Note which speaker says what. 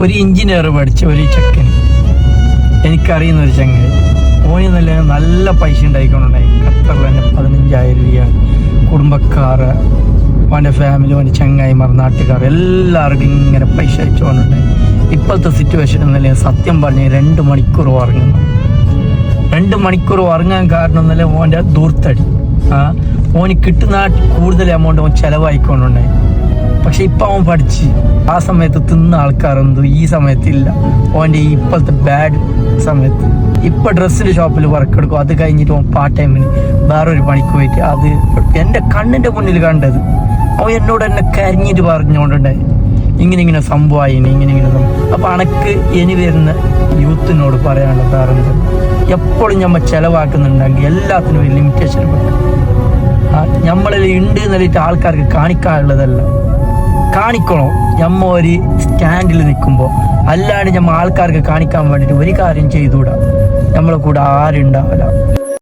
Speaker 1: ഒരു എഞ്ചിനീയർ പഠിച്ച ഒരു ചെക്കൻ, എനിക്കറിയുന്ന ഒരു ചങ്ങായി, ഓന് നല്ല പൈസ ഉണ്ടായിക്കൊണ്ടുണ്ടായി. ഖത്തറിൽ തന്നെ 15,000 രൂപ. കുടുംബക്കാർ, അവൻ്റെ ഫാമിലി, അവൻ്റെ ചങ്ങായിമാർ, നാട്ടുകാർ എല്ലാവർക്കും ഇങ്ങനെ പൈസ അയച്ചുകൊണ്ടുണ്ടായി. ഇപ്പോഴത്തെ സിറ്റുവേഷൻ എന്നല്ലേ സത്യം പറഞ്ഞ് 2 മണിക്കൂർ ഉറങ്ങുന്നു. 2 മണിക്കൂർ ഉറങ്ങാൻ കാരണം എന്നല്ലേ ഓൻ്റെ ദൂർത്തടി. ഓന് കിട്ടുന്ന കൂടുതൽ എമൗണ്ട് ഓൻ ചിലവായിക്കൊണ്ടുണ്ടായി. പക്ഷെ ഇപ്പം അവൻ പഠിച്ച് ആ സമയത്ത് തിന്ന ആൾക്കാരെന്തു ഈ സമയത്തില്ല. ഓൻ്റെ ഇപ്പോഴത്തെ ബാഡ് സമയത്ത് ഇപ്പം ഡ്രസ്സിൻ്റെ ഷോപ്പിൽ വർക്ക് എടുക്കും. അത് കഴിഞ്ഞിട്ട് ഓൻ പാർട്ട് ടൈമിന് വേറൊരു പണിക്ക് പോയിട്ട് അത് എൻ്റെ കണ്ണിൻ്റെ മുന്നിൽ കണ്ടത്. അവൻ എന്നോട് എന്നെ കരിഞ്ഞിട്ട് പറഞ്ഞുകൊണ്ടുണ്ടായി, ഇങ്ങനെ സംഭവമായി, ഇങ്ങനെ സംഭവം. അപ്പം അനക്ക് ഇനി വരുന്ന യൂത്തിനോട് പറയാനുള്ള വേറെന്ത്, എപ്പോഴും നമ്മൾ ചിലവാക്കുന്നുണ്ടെങ്കിൽ എല്ലാത്തിനും ഒരു ലിമിറ്റേഷൻ വെക്കും. നമ്മളിൽ ഉണ്ട് എന്നിട്ട് ആൾക്കാർക്ക് കാണിക്കാനുള്ളതല്ല, കാണിക്കണോ നമ്മ ഒരു സ്റ്റാൻഡിൽ നിൽക്കുമ്പോൾ. അല്ലാണ്ട് നമ്മൾ ആൾക്കാർക്ക് കാണിക്കാൻ വേണ്ടിയിട്ട് ഒരു കാര്യം ചെയ്തുകൂടാ. നമ്മളെ കൂടെ ആരുണ്ടാവില്ല.